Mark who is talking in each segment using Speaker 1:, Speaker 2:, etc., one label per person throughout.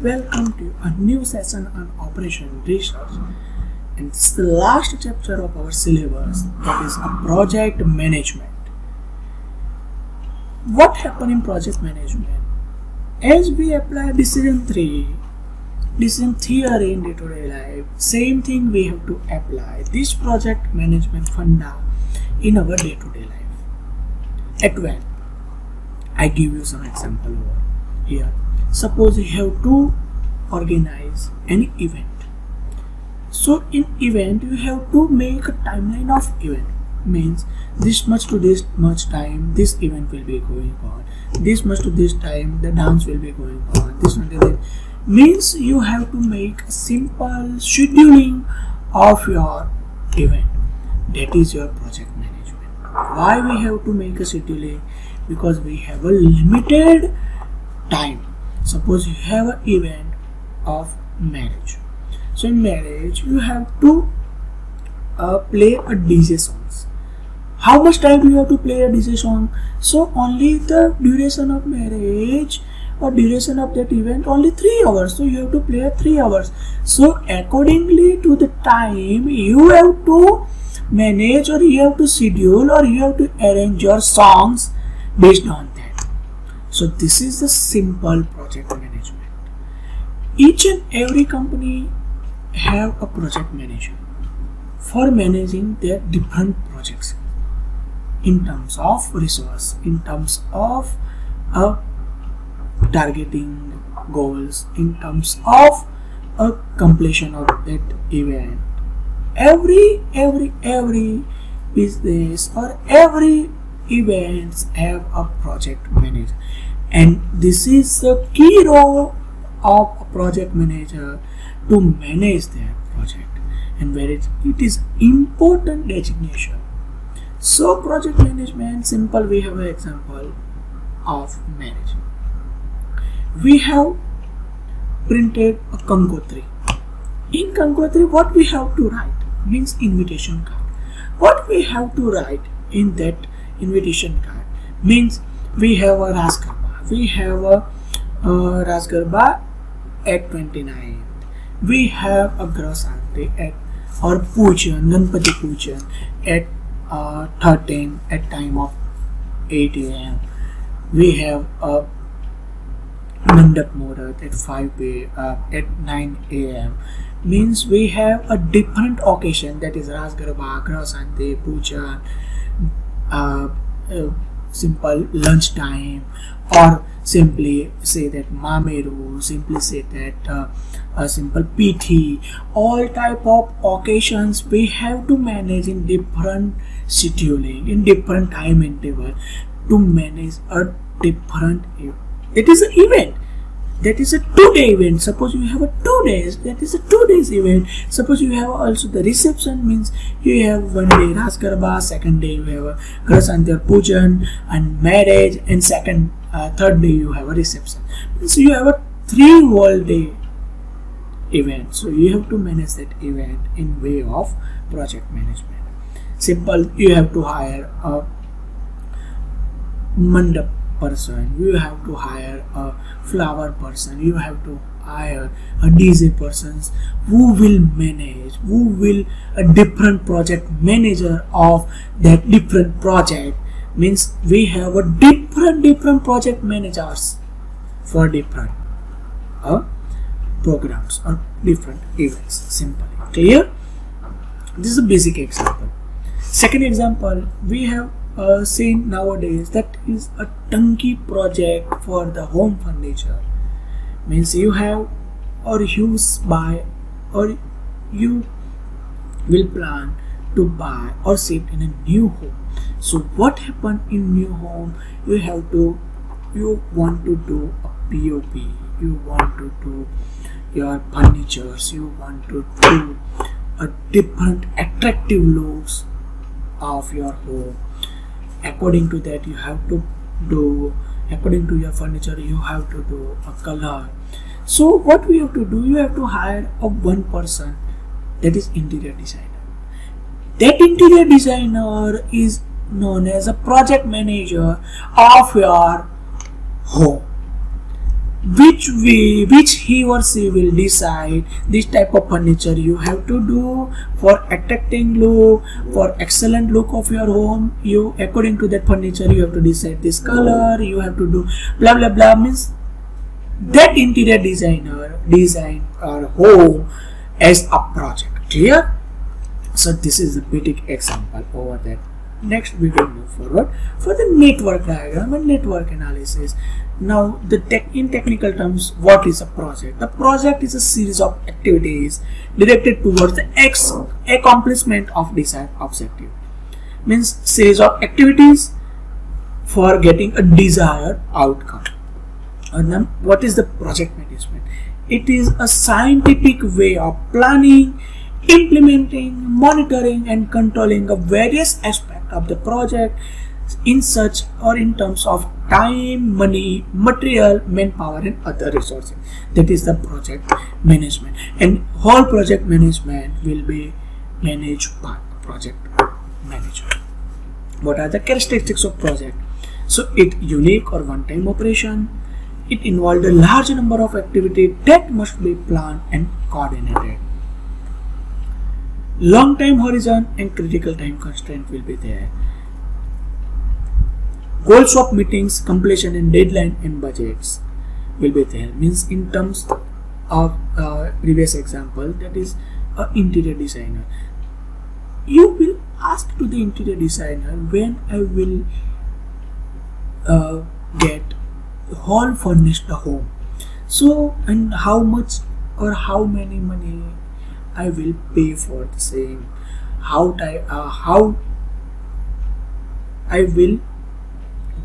Speaker 1: welcome to a new session on Operation Research. And it's the last chapter of our syllabus, that is a project management. What happened in project management? As we apply decision theory in day-to-day life, same thing we have to apply this project management funda in our day-to-day life. At when? I give you some example over here. Suppose you have to organize an event. So in event you have to make a timeline of event. Means this much to this much time this event will be going on. This much to this time the dance will be going on. This one to that. Means you have to make a simple scheduling of your event. That is your project management. Why we have to make a scheduling? Because we have a limited time. Suppose you have an event of marriage. So in marriage you have to play a DJ songs. How much time do you have to play a DJ song? So only the duration of marriage or duration of that event only 3 hours. So you have to play 3 hours. So accordingly to the time you have to manage, or you have to schedule, or you have to arrange your songs based on that. So this is the simple project management. Each and every company have a project manager for managing their different projects in terms of resource, in terms of targeting goals, in terms of a completion of that event. Every business or every events have a project manager, and this is the key role of a project manager to manage their project, and where it is important designation. So project management simple, we have an example of marriage. We have printed a Gangotri. In Gangotri what we have to write means invitation card. What we have to write in that invitation card means we have a Ras Garba. We have a Ras Garba at 29th. We have a Graha Shanti at or Pujan, Ganpati Pujan at 13 at time of 8 AM. We have a Mandap Muhurat at 5 at 9 AM. Means we have a different occasion, that is Ras Garba, Graha Shanti, Pujan, simple lunch time, or simply say that Mameru, simply say that a simple PT. All type of occasions we have to manage in different scheduling, in different time interval to manage a different event. It is an event. That is a 2-day event. Suppose you have a 2 days, that is a 2 days event. Suppose you have also the reception, means you have 1 day Ras Garba, 2nd day you have a Graha Shanti or Pujan and marriage, and 3rd day you have a reception. So you have a 3 whole day event. So you have to manage that event in way of project management. Simple, you have to hire a mandap person, you have to hire a flower person, you have to hire a DJ persons who will manage, who will a different project manager of that different project. Means we have a different project managers for different programs or different events. Simply clear? This is a basic example. Second example, we have seen nowadays, that is a turnkey project for the home furniture. Means you have or you buy or you will plan to buy or sit in a new home. So what happened in new home? You want to do a POP, you want to do your furnitures, you want to do a different attractive looks of your home. According to that you have to do, according to your furniture you have to do a color. So what we have to do, you have to hire a one person, that is interior designer. That interior designer is known as a project manager of your home. which he or she will decide this type of furniture you have to do for attracting look, for excellent look of your home. You, according to that furniture, you have to decide this color, you have to do blah blah blah. Means that interior designer design our home as a project. Clear? So this is a basic example over that. Next we will move forward for the network diagram and network analysis. Now in technical terms, what is a project? A project is a series of activities directed towards the accomplishment of desired objective. Means series of activities for getting a desired outcome. And then what is the project management? It is a scientific way of planning, implementing, monitoring and controlling of various aspects of the project in such or in terms of time, money, material, manpower and other resources. That is the project management, and whole project management will be managed by project manager. What are the characteristics of project? So it unique or one-time operation. It involved a large number of activities that must be planned and coordinated. Long time horizon and critical time constraint will be there. Goals of meetings, completion and deadline and budgets will be there. Means in terms of previous example, that is interior designer. You will ask to the interior designer when I will get whole furnished home. So, and how much or how many money I will pay for the same, how I will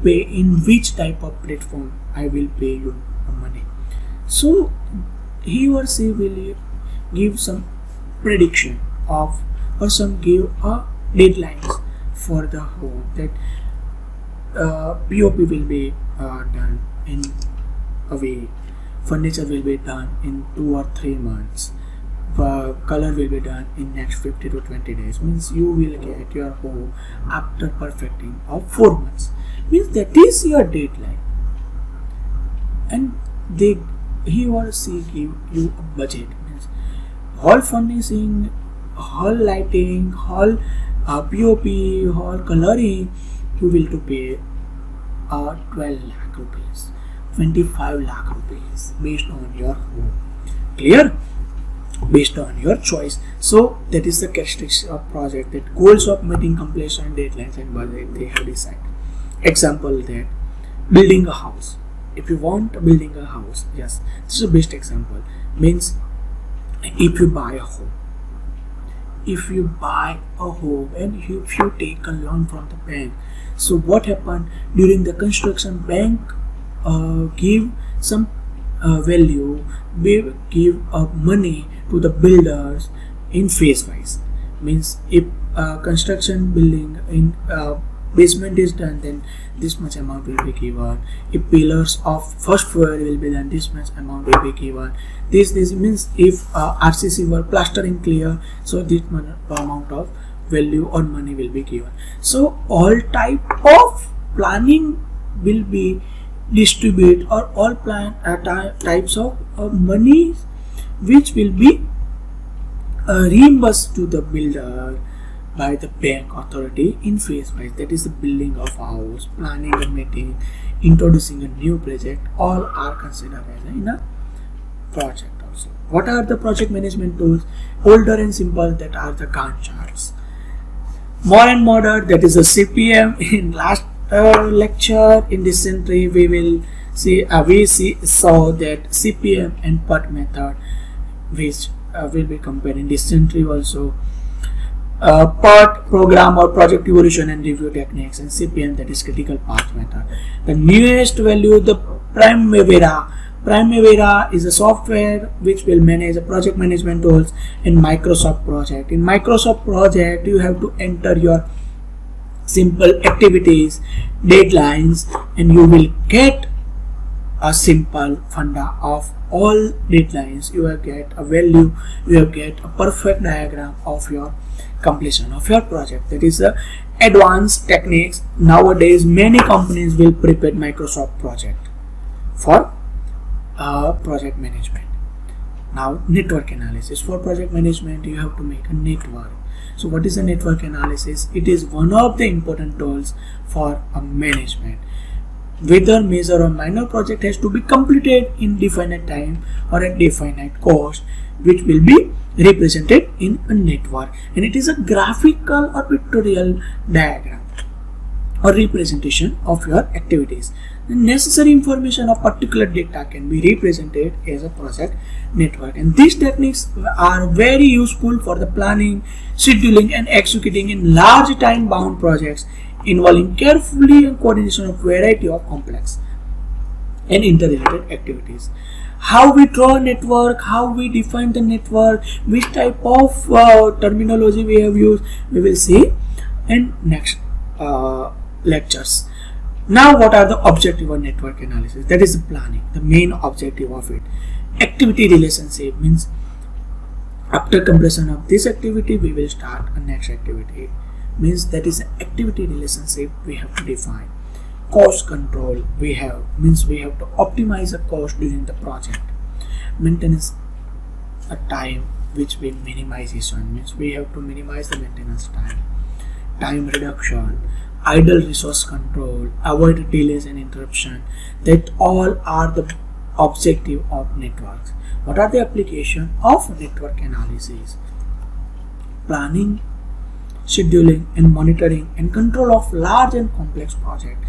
Speaker 1: pay, in which type of platform I will pay you money. So he or she will give some prediction of, or some give a deadlines for the home, that POP will be done in a way, furniture will be done in 2 or 3 months, color will be done in next 50 to 20 days. Means you will get your home after perfecting of 4 months. Means that is your deadline, and he or she give you a budget. Means whole furnishing, whole lighting, whole POP, whole coloring, you will to pay 12 lakh rupees, 25 lakh rupees based on your home. Clear? Based on your choice. So that is the characteristics of project, that goals of meeting, completion, deadlines and budget they have decided. Example, that building a house. If you want building a house, yes, this is the best example. Means if you buy a home, and if you take a loan from the bank, so what happened during the construction? Bank give some value, give money to the builders in phase wise. Means if construction building in basement is done, then this much amount will be given. If pillars of first floor will be done, this much amount will be given. This means if RCC were plastering clear, so this amount of value or money will be given. So all type of planning will be distributed, or all types of money which will be reimbursed to the builder by the bank authority in phase wise. That is the building of a house, planning a meeting, introducing a new project, all are considered as in a project also. What are the project management tools? Older and simple, that are the Gantt charts. More and modern, that is a CPM. In last lecture in this century we will see saw that CPM and PERT method, which will be compared in this century also. PERT, program or project evolution and review techniques, and CPM, that is critical path method. The newest value, the Primavera. Primavera is a software which will manage the project management tools in Microsoft Project. In Microsoft Project you have to enter your simple activities, deadlines, and you will get a simple funda of all deadlines. You will get a value, you will get a perfect diagram of your completion of your project. That is the advanced techniques. Nowadays many companies will prepare Microsoft Project for project management. Now, network analysis. For project management, you have to make a network. So what is a network analysis? It is one of the important tools for a management. Whether major or minor project has to be completed in definite time or at definite cost, which will be represented in a network, and it is a graphical or pictorial diagram or representation of your activities. The necessary information of particular data can be represented as a project network, and these techniques are very useful for the planning, scheduling and executing in large time bound projects involving carefully and coordination of variety of complex and interrelated activities. How we draw a network, how we define the network, which type of terminology we have used, we will see in next lectures. Now, what are the objective of network analysis? That is the planning, the main objective of it. Activity relationship means after completion of this activity, we will start a next activity. Means that is an activity relationship we have to define. Cost control we have to optimize the cost during the project. Maintenance a time which we minimization means we have to minimize the maintenance time. Time reduction, idle resource control, avoid delays and interruption. That all are the objective of networks. What are the application of network analysis? Planning, scheduling and monitoring and control of large and complex projects.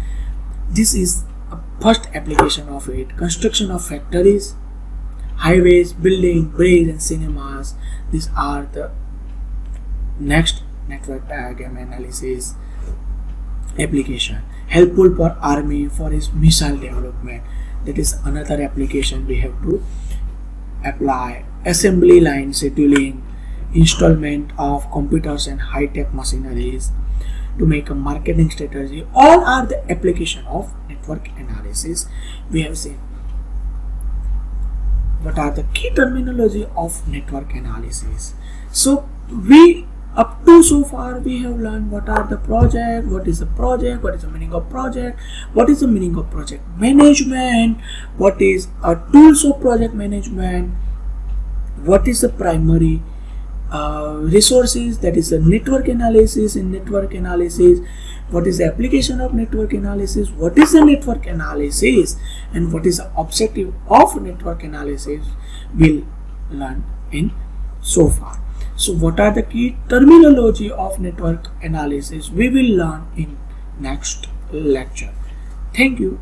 Speaker 1: This is a first application of it. Construction of factories, highways, building, bridges and cinemas. These are the next network diagram analysis application. Helpful for army for its missile development. That is another application we have to apply. Assembly line scheduling, installment of computers and high-tech machineries to make a marketing strategy. All are the application of network analysis we have seen. What are the key terminology of network analysis? So we up to so far we have learned what are the project, what is the project, what is the meaning of project, what is the meaning of project management, what is a tools of project management, what is the primary resources, that is the network analysis. In network analysis, what is the application of network analysis, what is the network analysis, and what is the objective of network analysis, we'll learn in so far. So what are the key terminology of network analysis, we will learn in next lecture. Thank you.